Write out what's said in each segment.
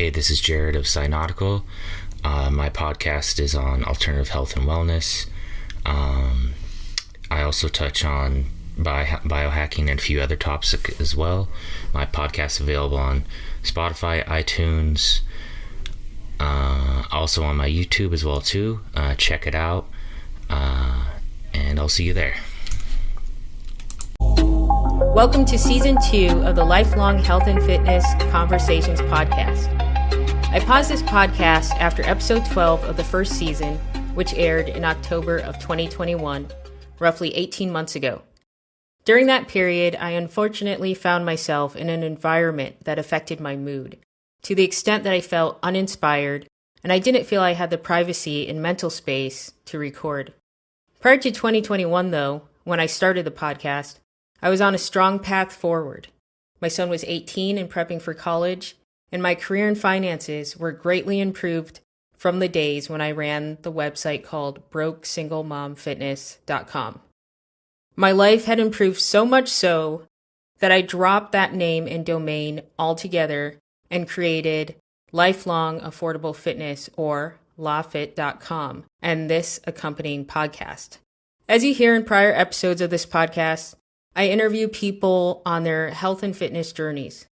Hey, this is Jared of Synautical. My podcast is on alternative health and wellness. I also touch on biohacking and a few other topics as well. My podcast is available on Spotify, iTunes, also on my YouTube as well too. Check it out, and I'll see you there. Welcome to Season 2 of the Lifelong Health and Fitness Conversations podcast. I paused this podcast after episode 12 of the first season, which aired in October of 2021, roughly 18 months ago. During that period, I unfortunately found myself in an environment that affected my mood, to the extent that I felt uninspired, and I didn't feel I had the privacy and mental space to record. Prior to 2021, though, when I started the podcast, I was on a strong path forward. My son was 18 and prepping for college, and my career and finances were greatly improved from the days when I ran the website called BrokeSingleMomFitness.com. My life had improved so much so that I dropped that name and domain altogether and created Lifelong Affordable Fitness, or LawFit.com, and this accompanying podcast. As you hear in prior episodes of this podcast, I interview people on their health and fitness journeys.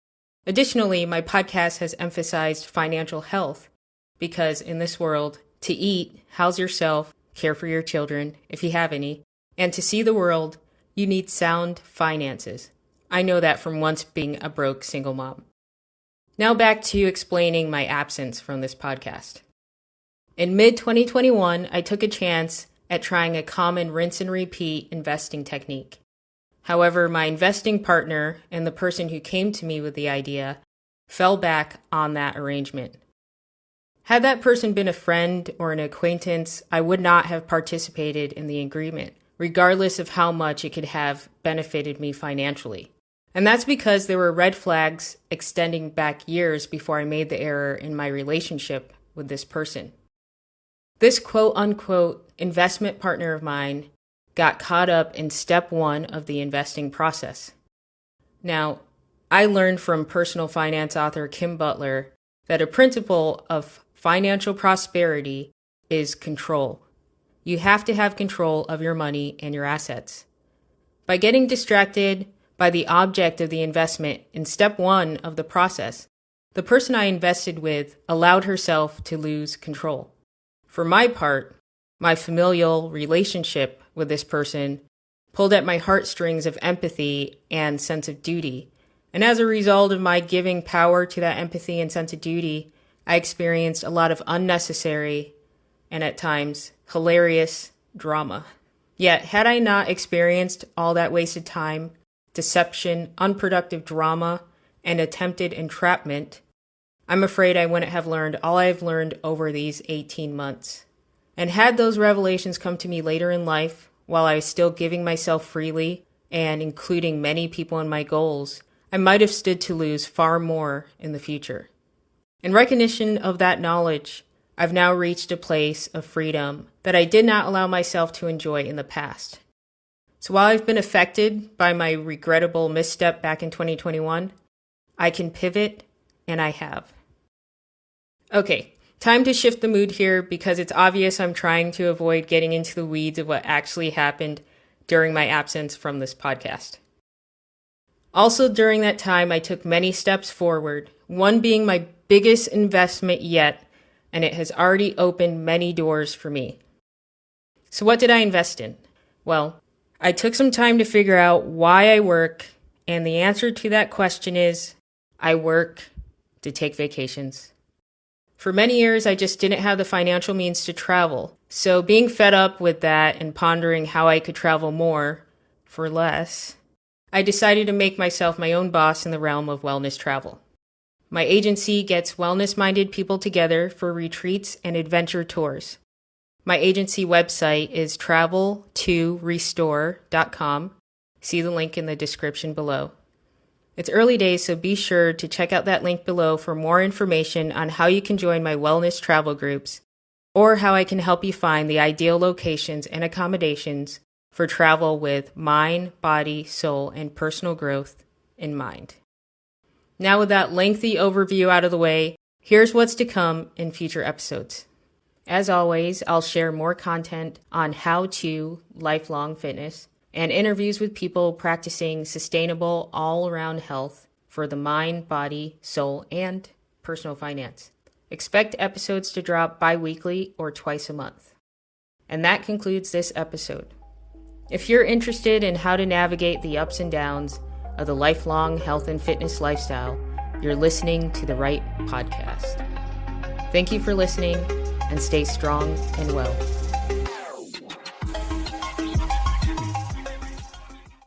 Additionally, my podcast has emphasized financial health because in this world, to eat, house yourself, care for your children, if you have any, and to see the world, you need sound finances. I know that from once being a broke single mom. Now back to explaining my absence from this podcast. In mid-2021, I took a chance at trying a common rinse and repeat investing technique. However, my investing partner and the person who came to me with the idea fell back on that arrangement. Had that person been a friend or an acquaintance, I would not have participated in the agreement, regardless of how much it could have benefited me financially. And that's because there were red flags extending back years before I made the error in my relationship with this person. This quote-unquote investment partner of mine got caught up in step 1 of the investing process. Now, I learned from personal finance author Kim Butler that a principle of financial prosperity is control. You have to have control of your money and your assets. By getting distracted by the object of the investment in step 1 of the process, the person I invested with allowed herself to lose control. For my part, my familial relationship with this person pulled at my heartstrings of empathy and sense of duty. And as a result of my giving power to that empathy and sense of duty, I experienced a lot of unnecessary and at times hilarious drama. Yet, had I not experienced all that wasted time, deception, unproductive drama, and attempted entrapment, I'm afraid I wouldn't have learned all I've learned over these 18 months. And had those revelations come to me later in life, while I was still giving myself freely and including many people in my goals, I might have stood to lose far more in the future. In recognition of that knowledge, I've now reached a place of freedom that I did not allow myself to enjoy in the past. So while I've been affected by my regrettable misstep back in 2021, I can pivot, and I have. Okay. Time to shift the mood here because it's obvious I'm trying to avoid getting into the weeds of what actually happened during my absence from this podcast. Also, during that time, I took many steps forward, one being my biggest investment yet, and it has already opened many doors for me. So what did I invest in? Well, I took some time to figure out why I work, and the answer to that question is I work to take vacations. For many years, I just didn't have the financial means to travel. So being fed up with that and pondering how I could travel more for less, I decided to make myself my own boss in the realm of wellness travel. My agency gets wellness-minded people together for retreats and adventure tours. My agency website is travel2restore.com. See the link in the description below. It's early days, so be sure to check out that link below for more information on how you can join my wellness travel groups or how I can help you find the ideal locations and accommodations for travel with mind, body, soul, and personal growth in mind. Now with that lengthy overview out of the way, Here's what's to come in future episodes. As always, I'll share more content on how-to lifelong fitness and interviews with people practicing sustainable all-around health for the mind, body, soul, and personal finance. Expect episodes to drop bi-weekly or twice a month. And that concludes this episode. If you're interested in how to navigate the ups and downs of the lifelong health and fitness lifestyle, you're listening to the right podcast. Thank you for listening, and stay strong and well.